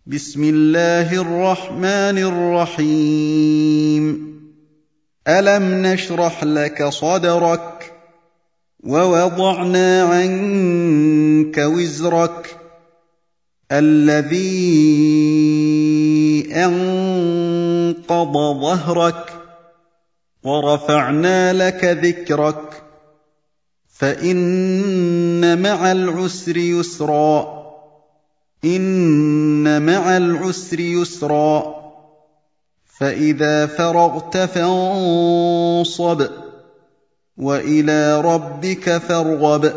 بسم الله الرحمن الرحيم ألم نشرح لك صدرك ووضعنا عنك وزرك الذي أنقض ظهرك ورفعنا لك ذكرك فإن مع العسر يسرا إن مع العسر يسرا فإذا فرغت فانصب وإلى ربك فارغب